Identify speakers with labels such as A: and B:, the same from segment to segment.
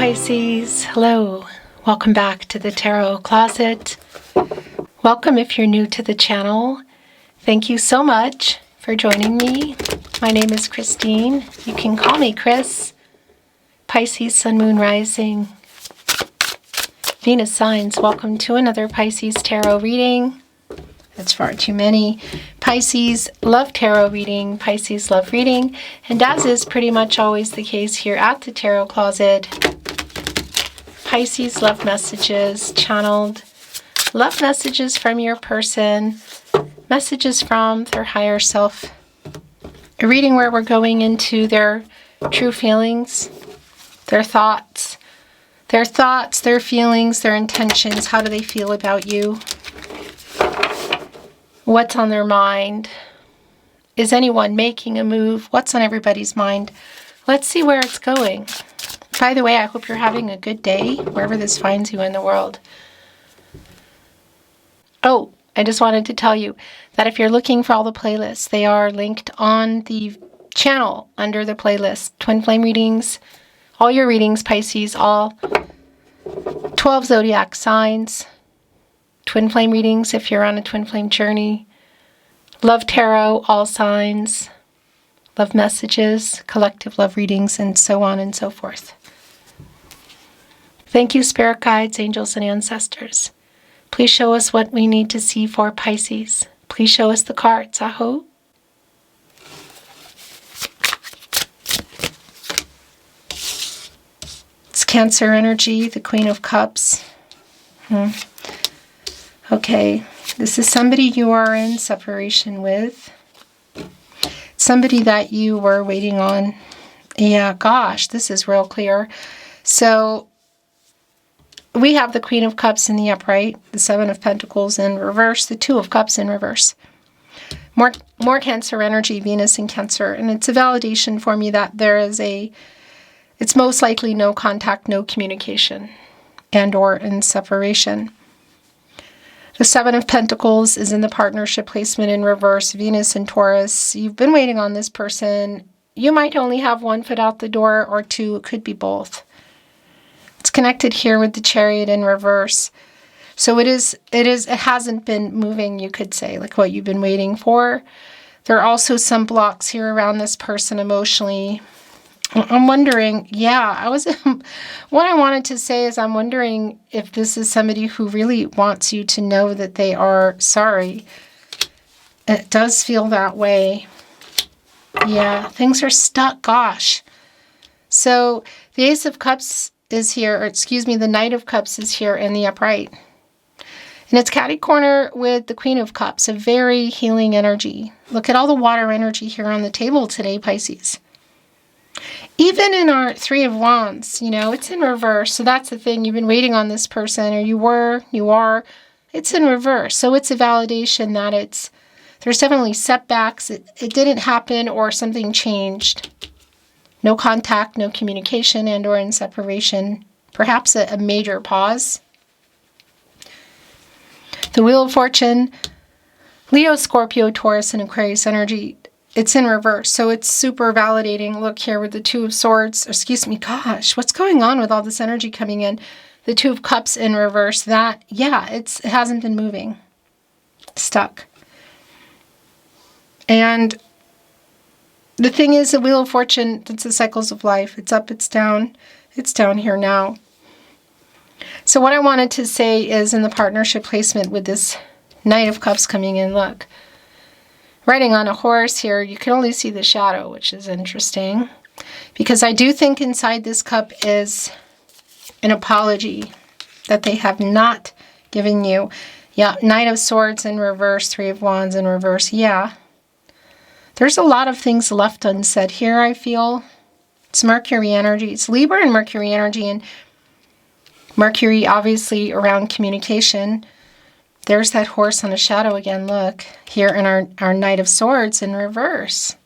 A: Pisces. Hello. Welcome back to the Tarot Closet. Welcome if you're new to the channel. Thank you so much for joining me. My name is Christine. You can call me Chris. Pisces, Sun, Moon, Rising. Venus signs. Welcome to another Pisces tarot reading. That's far too many. Pisces love tarot reading. Pisces love reading. And as is pretty much always the case here at the Tarot Closet, Pisces love messages channeled. Love messages from your person. Messages from their higher self. A reading where we're going into their true feelings, their thoughts, their feelings, their intentions. How do they feel about you? What's on their mind? Is anyone making a move? What's on everybody's mind? Let's see where it's going. By the way, I hope you're having a good day, wherever this finds you in the world. Oh, I just wanted to tell you that if you're looking for all the playlists, they are linked on the channel under the playlist. Twin flame readings, all your readings, Pisces, all 12 zodiac signs. Twin flame readings if you're on a twin flame journey. Love tarot, all signs. Love messages, collective love readings, and so on and so forth. Thank you, spirit guides, angels, and ancestors. Please show us what we need to see for Pisces. Please show us the cards, Aho. It's Cancer energy, the Queen of Cups. Okay, this is somebody you are in separation with. Somebody that you were waiting on. Yeah, gosh, this is real clear. So, we have the Queen of Cups in the upright, the Seven of Pentacles in reverse, the Two of Cups in reverse. More Cancer energy, Venus in Cancer. And it's a validation for me that there is it's most likely no contact, no communication, and or in separation. The Seven of Pentacles is in the partnership placement in reverse, Venus and Taurus. You've been waiting on this person. You might only have one foot out the door or two. It could be both. It's connected here with the Chariot in reverse. So it hasn't been moving, you could say, like what you've been waiting for. There are also some blocks here around this person emotionally. I'm wondering, what I wanted to say is I'm wondering if this is somebody who really wants you to know that they are sorry. It does feel that way. Yeah, things are stuck, gosh. So the Ace of Cups is here, the Knight of Cups is here in the upright. And it's catty-corner with the Queen of Cups, a very healing energy. Look at all the water energy here on the table today, Pisces. Even in our Three of Wands, it's in reverse. So that's the thing. You've been waiting on this person, or you are. It's in reverse. So it's a validation that there's definitely setbacks. It didn't happen or something changed. No contact, no communication, and or in separation. Perhaps a major pause. The Wheel of Fortune, Leo, Scorpio, Taurus, and Aquarius energy. It's in reverse, so it's super validating. Look here with the Two of Swords. Gosh, what's going on with all this energy coming in? The Two of Cups in reverse. It hasn't been moving. Stuck. And the thing is, the Wheel of Fortune, it's the cycles of life. It's up, it's down. It's down here now. So what I wanted to say is in the partnership placement with this Knight of Cups coming in, look. Riding on a horse here, you can only see the shadow, which is interesting. Because I do think inside this cup is an apology that they have not given you. Yeah, Knight of Swords in reverse, Three of Wands in reverse. Yeah. There's a lot of things left unsaid here, I feel. It's Mercury energy. It's Libra and Mercury energy. And Mercury, obviously, around communication. There's that horse on a shadow again, look. Here in our Knight of Swords in reverse.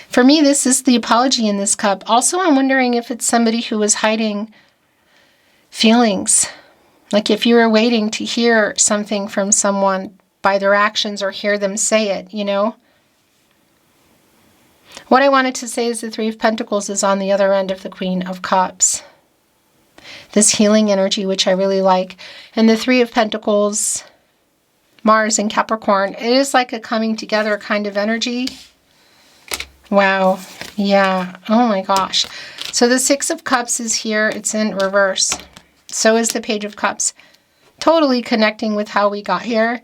A: For me, this is the apology in this cup. Also, I'm wondering if it's somebody who was hiding feelings. Like if you were waiting to hear something from someone by their actions or hear them say it, What I wanted to say is the Three of Pentacles is on the other end of the Queen of Cups. This healing energy, which I really like. And the Three of Pentacles, Mars and Capricorn, it is like a coming together kind of energy. Wow. Yeah. Oh my gosh. So the Six of Cups is here. It's in reverse. So is the Page of Cups. Totally connecting with how we got here.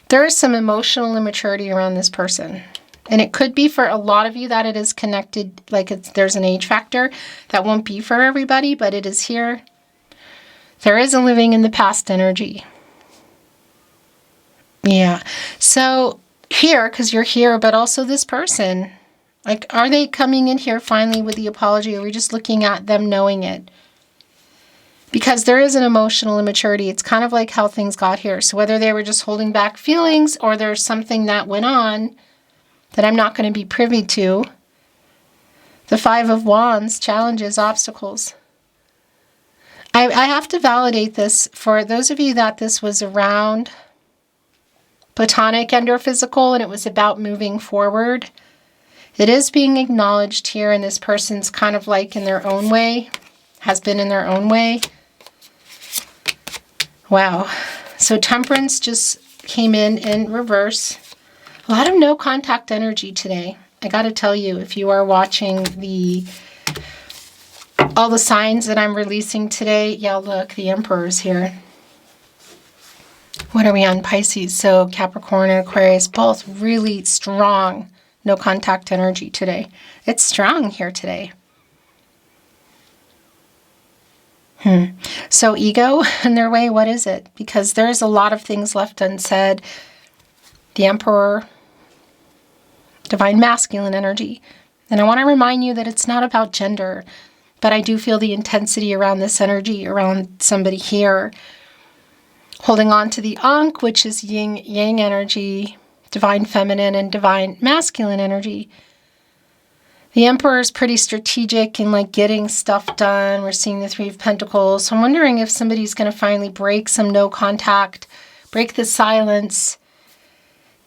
A: There is some emotional immaturity around this person. And it could be for a lot of you that it is connected, like there's an age factor. That won't be for everybody, but it is here. There is a living in the past energy. Yeah. So here, because you're here, but also this person, like, are they coming in here finally with the apology? Or are we just looking at them knowing it? Because there is an emotional immaturity. It's kind of like how things got here. So whether they were just holding back feelings or there's something that went on that I'm not going to be privy to. The Five of Wands, challenges, obstacles. I have to validate this for those of you that this was around platonic and or physical and it was about moving forward. It is being acknowledged here and this person's kind of like in their own way, has been in their own way. Wow. So Temperance just came in reverse. A lot of no contact energy today. I got to tell you, if you are watching all the signs that I'm releasing today, yeah, look, the Emperor's here. What are we on? Pisces. So Capricorn and Aquarius, both really strong no contact energy today. It's strong here today. So ego in their way, what is it? Because there's a lot of things left unsaid. The Emperor, divine masculine energy. And I want to remind you that it's not about gender, but I do feel the intensity around this energy, around somebody here. Holding on to the Ankh, which is yin yang energy, divine feminine and divine masculine energy. The Emperor is pretty strategic in like getting stuff done. We're seeing the Three of Pentacles. So I'm wondering if somebody's going to finally break some no contact, break the silence,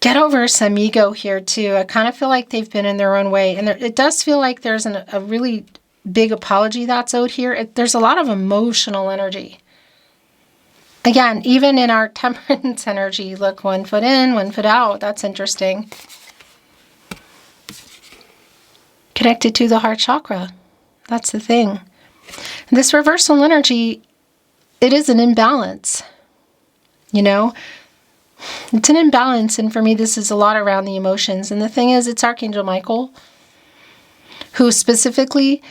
A: get over some ego here too. I kind of feel like they've been in their own way. And it does feel like there's a really big apology that's owed here. There's a lot of emotional energy. Again, even in our Temperance energy, look, 1 foot in, 1 foot out. That's interesting. Connected to the heart chakra. That's the thing. This reversal energy, it is an imbalance. You know? It's an imbalance, and for me, this is a lot around the emotions. And the thing is, it's Archangel Michael, who specifically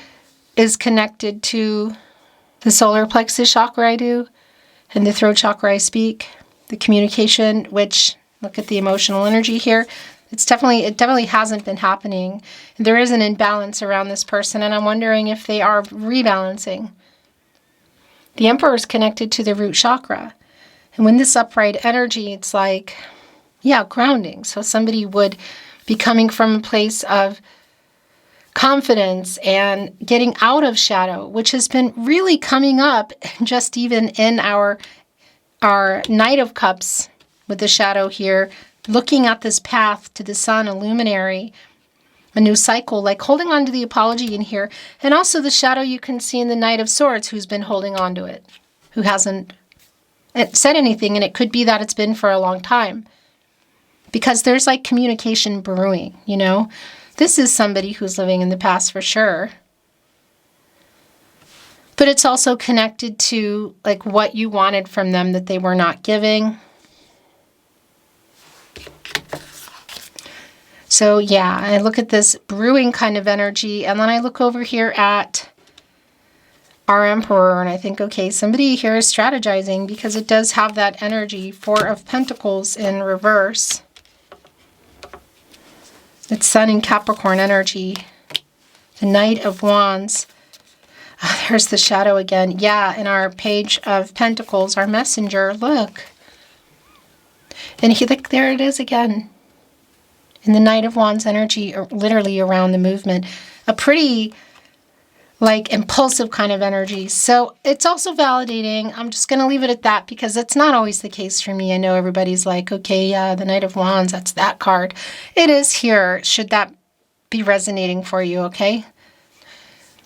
A: is connected to the solar plexus chakra I do, and the throat chakra I speak, the communication, which, look at the emotional energy here. It definitely hasn't been happening. There is an imbalance around this person, and I'm wondering if they are rebalancing. The Emperor is connected to the root chakra. And when this upright energy, it's like, yeah, grounding. So somebody would be coming from a place of confidence and getting out of shadow, which has been really coming up just even in our Knight of Cups with the shadow here, looking at this path to the sun, a luminary, a new cycle, like holding on to the apology in here. And also the shadow you can see in the Knight of Swords, who's been holding on to it, who hasn't said anything, and it could be that it's been for a long time. Because there's like communication brewing, you know? This is somebody who's living in the past for sure. But it's also connected to like what you wanted from them that they were not giving. So yeah, I look at this brewing kind of energy, and then I look over here at our Emperor, and I think, okay, somebody here is strategizing, because it does have that energy. 4 of Pentacles in reverse. It's Sun and Capricorn energy. The Knight of Wands. Oh, there's the shadow again. Yeah, in our Page of Pentacles, our messenger, look. And look, there it is again. In the Knight of Wands energy, literally around the movement. A pretty like impulsive kind of energy. So it's also validating. I'm just going to leave it at that, because it's not always the case for me. I know everybody's like, okay, yeah, the Knight of Wands, that's that card. It is here. Should that be resonating for you, okay?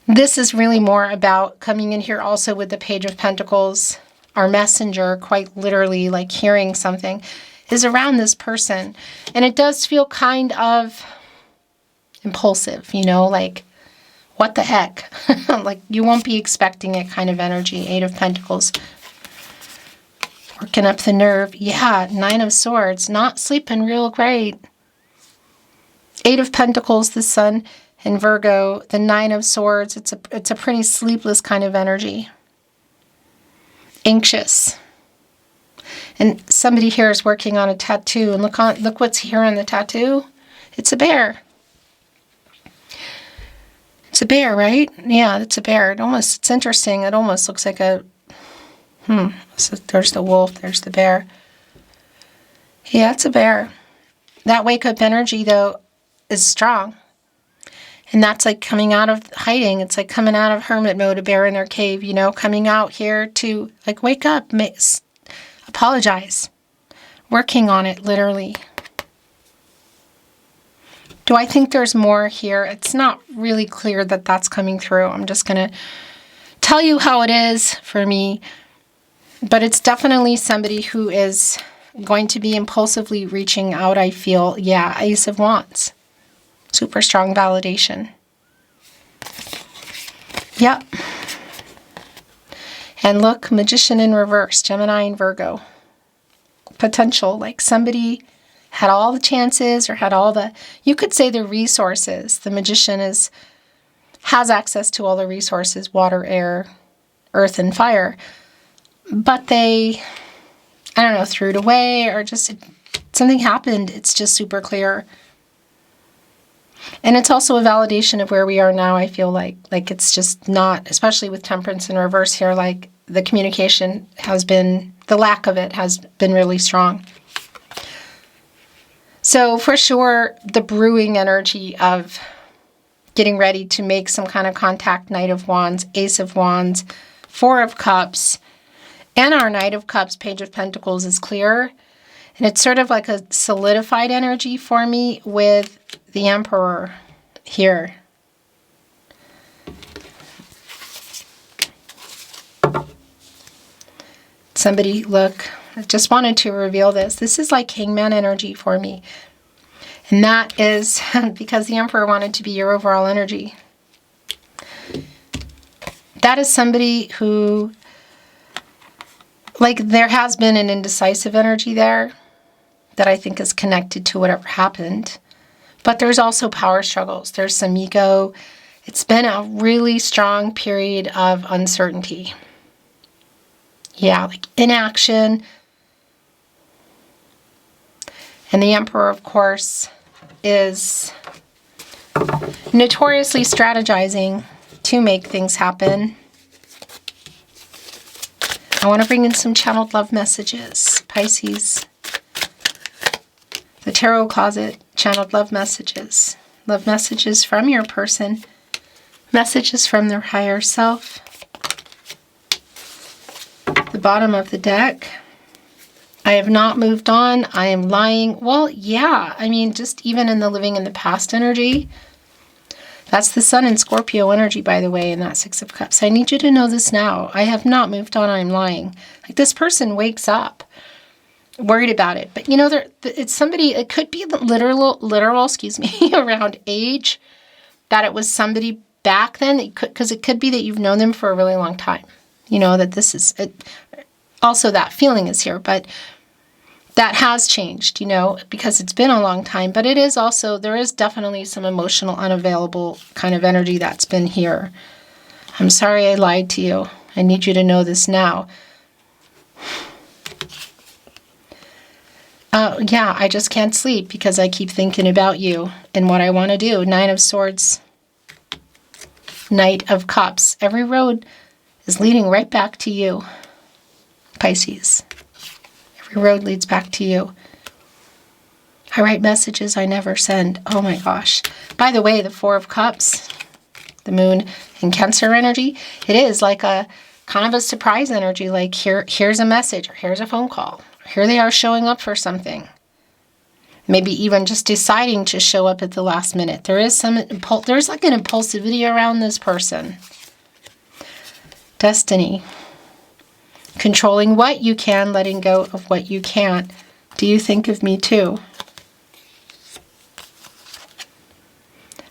A: This is really more about coming in here also with the Page of Pentacles. Our messenger, quite literally, like hearing something, is around this person. And it does feel kind of impulsive, you know, like, what the heck? Like, you won't be expecting it kind of energy. 8 of Pentacles. Working up the nerve. Yeah, 9 of Swords. Not sleeping real great. 8 of Pentacles, the Sun in Virgo. The 9 of Swords. It's a pretty sleepless kind of energy. Anxious. And somebody here is working on a tattoo. And look what's here on the tattoo. It's a bear. It's a bear, right? Yeah, it's a bear. It's interesting. It almost looks like a, so there's the wolf, there's the bear. Yeah, it's a bear. That wake-up energy, though, is strong. And that's like coming out of hiding. It's like coming out of hermit mode, a bear in their cave, you know, coming out here to, like, wake up, apologize. Working on it, literally. Do I think there's more here? It's not really clear that that's coming through. I'm just going to tell you how it is for me. But it's definitely somebody who is going to be impulsively reaching out, I feel. Yeah, Ace of Wands. Super strong validation. Yep. And look, Magician in reverse, Gemini and Virgo. Potential, like somebody had all the chances or had all the, you could say, the resources. The Magician has access to all the resources, water, air, earth, and fire. But they, I don't know, threw it away or just something happened. It's just super clear. And it's also a validation of where we are now, I feel like. Like, it's just not, especially with Temperance in reverse here, like the communication has been, the lack of it has been really strong. So for sure, the brewing energy of getting ready to make some kind of contact, Knight of Wands, Ace of Wands, 4 of Cups, and our Knight of Cups, Page of Pentacles is clear. And it's sort of like a solidified energy for me with the Emperor here. Somebody, look, I just wanted to reveal this. This is like Hangman energy for me. And that is because the Emperor wanted to be your overall energy. That is somebody who, like, there has been an indecisive energy there that I think is connected to whatever happened. But there's also power struggles. There's some ego. It's been a really strong period of uncertainty. Yeah, like inaction. And the Emperor, of course, is notoriously strategizing to make things happen. I want to bring in some channeled love messages. Pisces. The Tarot Closet, channeled love messages. Love messages from your person. Messages from their higher self. The bottom of the deck. I have not moved on. I am lying. Well, yeah. I mean, just even in the living in the past energy. That's the Sun in Scorpio energy, by the way, in that 6 of Cups. I need you to know this now. I have not moved on. I'm lying. Like, this person wakes up worried about it. But, you know, it's somebody, it could be literal, excuse me, around age, that it was somebody back then, because it could be that you've known them for a really long time. You know, that this is, also that feeling is here, but that has changed, you know, because it's been a long time. But it is also, there is definitely some emotional, unavailable kind of energy that's been here. I'm sorry I lied to you. I need you to know this now. Yeah, I just can't sleep because I keep thinking about you and what I want to do. 9 of Swords, Knight of Cups. Every road is leading right back to you, Pisces. Every road leads back to you. I write messages I never send. Oh my gosh. By the way, the 4 of Cups, the Moon in Cancer energy, it is like a kind of a surprise energy. Like, here's a message, or here's a phone call. Here they are showing up for something. Maybe even just deciding to show up at the last minute. There's like an impulsivity around this person. Destiny. Controlling what you can, letting go of what you can't. Do you think of me too?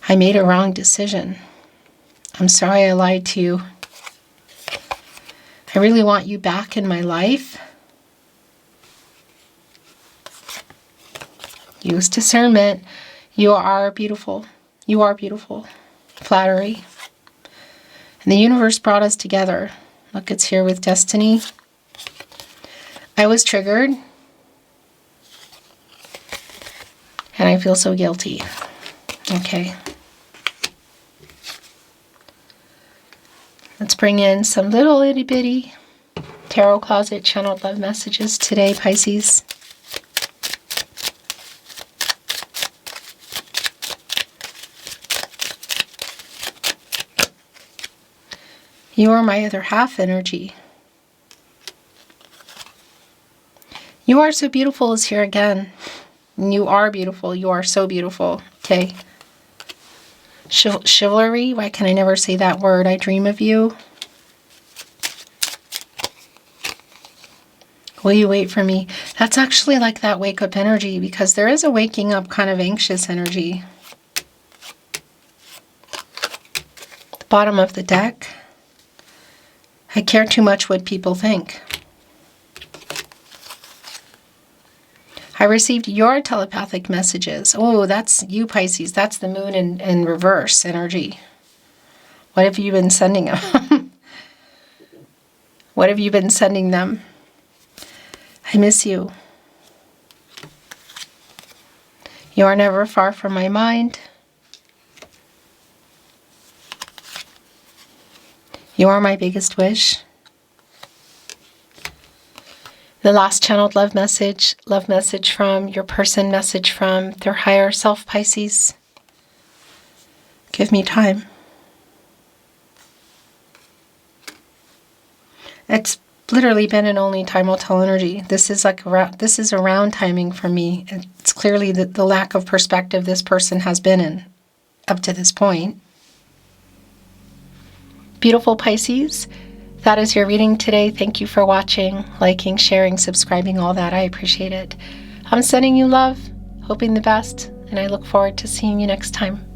A: I made a wrong decision. I'm sorry I lied to you. I really want you back in my life. Use discernment. You are beautiful. You are beautiful. Flattery. And the universe brought us together. Look, it's here with destiny. I was triggered. And I feel so guilty. Okay. Let's bring in some little itty bitty tarot closet channeled love messages today, Pisces. You are my other half energy. You are so beautiful is here again. You are beautiful. You are so beautiful. Okay. Chivalry. Why can I never say that word? I dream of you. Will you wait for me? That's actually like that wake up energy, because there is a waking up kind of anxious energy. The bottom of the deck. I care too much what people think. I received your telepathic messages. Oh, that's you, Pisces. That's the moon in reverse energy. What have you been sending them? What have you been sending them? I miss you. You are never far from my mind. You are my biggest wish. The last channeled love message from your person, message from their higher self, Pisces. Give me time. It's literally been and only time will tell energy. This is like around timing for me. It's clearly the lack of perspective this person has been in up to this point. Beautiful Pisces. That is your reading today. Thank you for watching, liking, sharing, subscribing, all that. I appreciate it. I'm sending you love, hoping the best, and I look forward to seeing you next time.